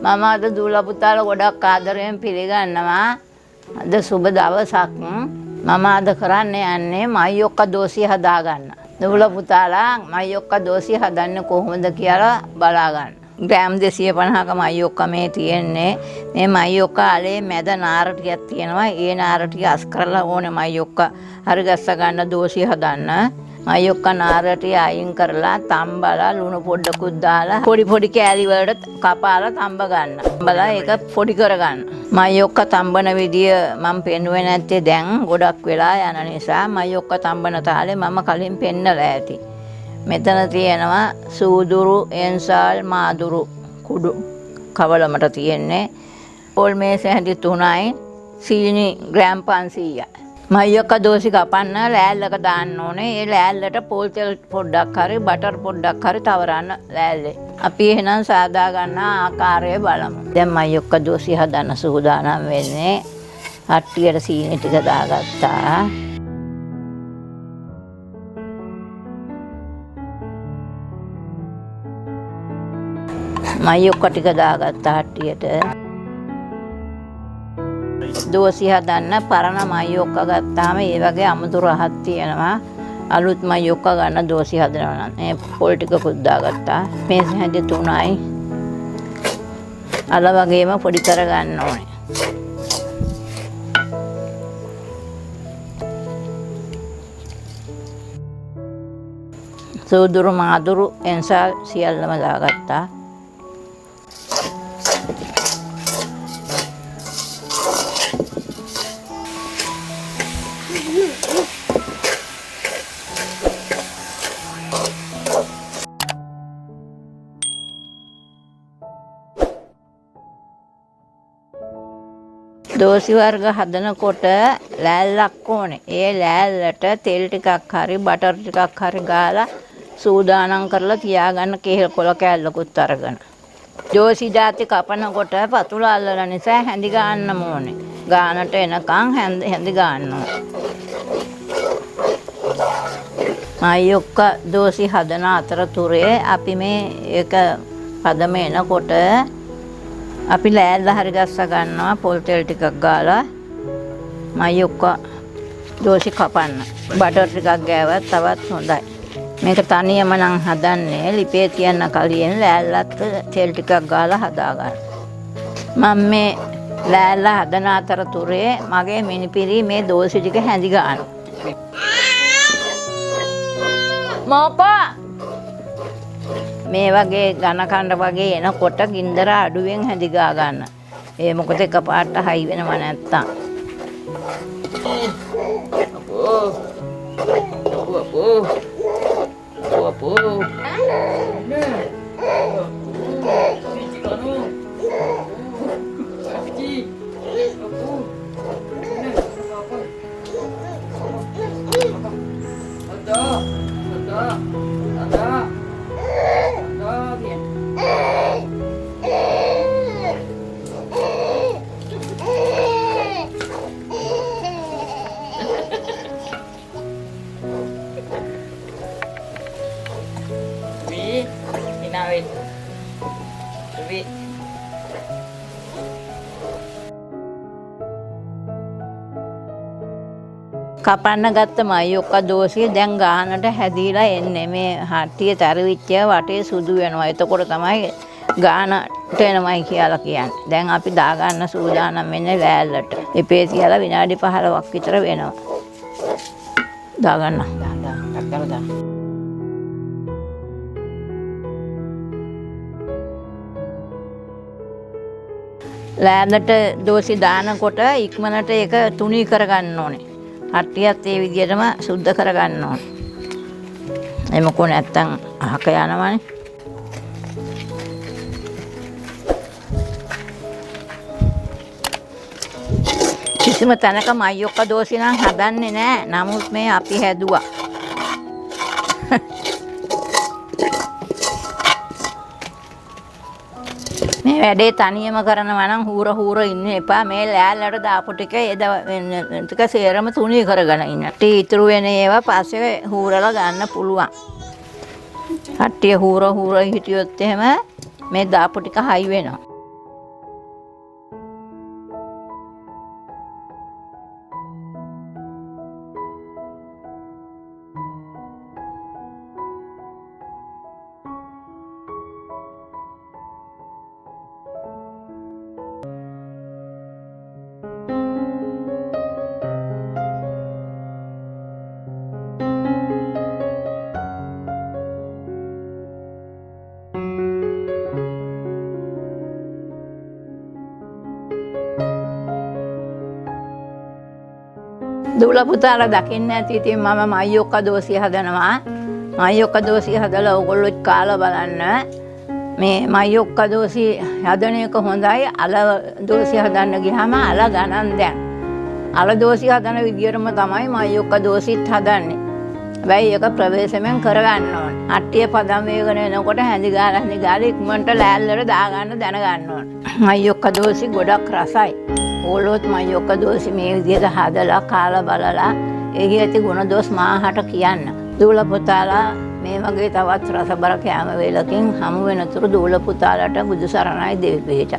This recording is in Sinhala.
මම අද දූලා පුතාලා ගොඩක් ආදරයෙන් පිළිගන්නවා. අද සුබ දවසක්. මම අද කරන්න යන්නේ මයියොක්ක දෝසිය හදාගන්න. දූලා පුතාලා මයියොක්ක දෝසිය හදන්නේ කොහොමද කියලා බලා ගන්න. ග්‍රෑම් 250ක මයියොක්ක මේ තියෙන්නේ. මේ මයියොක්ක අලේ මැද නාර ටිකක් තියෙනවා. ඒ නාර ටික අස් කරලා ඕනේ මයියොක්ක හරි ගස්ස ගන්න දෝසිය හදන්න. මයියොක්ක නාර ටික අයින් කරලා තම්බලා ලුණු පොඩ්ඩකුත් දාලා පොඩි පොඩි කෑලි වලට කපාලා තම්බ ගන්න. තම්බලා ඒක පොඩි කරගන්න. මයියොක්ක තම්බන විදිය මම පෙන්නුවේ නැත්තේ දැන් ගොඩක් වෙලා යන නිසා මයියොක්ක තම්බන තාලේ මම කලින් පෙන්නලා ඇති. මෙතන තියෙනවා සූදුරු එන්සාල් මාදුරු කුඩු කවලමට තියෙන්නේ. පොල් මේස හැඳි 3යි සීනි ග්‍රෑම් 500යි. මයියොක්ක දෝසි කපන්න ලෑල්ලක දාන්න ඕනේ. ඒ ලෑල්ලට පොල් තෙල් පොඩ්ඩක් හරි බටර් පොඩ්ඩක් හරි තවරන්න ලෑල්ලේ. අපි එහෙනම් සාදා ගන්න ආකාරය බලමු. දැන් මයියොක්ක දෝසි හදන්න සූදානම් වෙන්නේ. හට්ටියට සීනි ටික දාගත්තා. මයියොක්ක ටික දාගත්තා හට්ටියට. දෝසි හදන්න පරණ මයියොක්ක ගත්තාම ඒ වගේ අමුතු රහක් තියෙනවා. අලුත් මයියොක්ක ගන්න දෝසි හදනවා නම් මේ පොල් ටිකකුත් දාගත්තා. මේස හැඳි 3යි. අල වගේම පොඩි කර ගන්න ඕනේ. සූදුරු මාදුරු එන්සාල් සියල්ලම දාගත්තා. දෝසි වර්ග හදනකොට ලෑල්ලක් ඕනේ. ඒ ලෑල්ලට තෙල් ටිකක් හරි බටර් ටිකක් හරි ගාලා සූදානම් කරලා තියාගන්න කේල් කොළ කෑල්ලකුත් අරගෙන. දෝසි ಜಾති කපනකොට පතුල අල්ලන නිසා හැඳි ගන්න ඕනේ. ගානට එනකන් හැඳි ගන්න ඕනේ. මයියොක්ක දෝසි හදන අතරතුරේ අපි මේ ඒක පදම එනකොට අපි ලෑල්ල හරි ගස්ස ගන්නවා පොල් තෙල් ටිකක් ගාලා මයියොක්ක දෝසි කපන්න. බටර් ටිකක් ගෑවත් තවත් හොඳයි. මේක තනියම නම් හදන්නේ ලිපේ තියන්න කලින් ලෑල්ලත් තෙල් ටිකක් ගාලා හදා ගන්න. මම මේ ලෑල්ල හදන අතරතුරේ මගේ මිනිපිරි මේ දෝසි ටික හැඳි ගන්නවා. මොකෝ මේ වගේ ඝන කණ්ඩ වගේ එනකොට ගින්දර අඩුවෙන් හැඳි ගා ගන්න. ඒ මොකද එකපාරට හයි වෙනව නැත්තම්. කපන්න ගත්ත මයියොක්ක දෝසිය දැන් ගානට හැදීලා එන්නේ. මේ හට්ටිය තරවිච්ච වටේ සුදු වෙනවා. එතකොට තමයි ගානට එනමයි කියලා කියන්නේ. දැන් අපි දාගන්න සූදානම් වෙන්නේ ලෑල්ලට. එපේ තියලා විනාඩි 15ක් විතර වෙනවා. දාගන්න. දාගන්න. ලෑල්ලට දෝසි දානකොට ඉක්මනට ඒක තුනී කරගන්න ඕනේ. හට්ටියත් ඒ විදිහටම සුද්ධ කරගන්න ඕනේ. එමකො නැත්තම් අහක යනවනේ. කිසිම තැනක මයියොක්ක දෝසි නම් හදන්නේ නැහැ. නමුත් මේ අපි හැදුවා. මේ වැඩේ තනියම කරනවා නම් හූර ඉන්න එපා. මේ ලෑල්ලට දාපු ටික ටික සේරම තුනී කරගෙන ඉන්න. ඉතුරු වෙන ඒවා පස්සේ හූරලා ගන්න පුළුවන්. කට්ටිය හූර හිටියොත් එහෙම මේ දාපු ටික හයි වෙනවා. දූල පුතාලා දකින්න ඇති. ඉතින් මම මයියොක්ක දෝසිය හදනවා. මයියොක්ක දෝසිය හදලා ඔයගොල්ලෝ කාලා බලන්න. මේ මයියොක්ක දෝසි හදන එක හොඳයි. අල දෝසිය හදන්න ගියාම අල ගණන් දැන්. අල දෝසිය හදන විදියටම තමයි මයියොක්ක දෝසිත් හදන්නේ. හැබැයි ඒක ප්‍රවේශමෙන් කරගන්න ඕන. අට්ටිය පදම් වේගන එනකොට හැඳි ගාලා ඉක්මනට ලෑල්ලට දාගන්න දැනගන්න ඕන. මයියොක්ක දෝසි ගොඩක් රසයි. ඕලොත් මයියොක්ක දෝසි මේ විදියට හදලා කාලා බලලා එහි ඇති ගුණ දොස් මාහට කියන්න. දූල පුතාලා මේ වගේ තවත් රසබර කෑම වේලකින් හමු වෙනතුරු දූල පුතාලට බුදු සරණයි දෙවි පිහිට.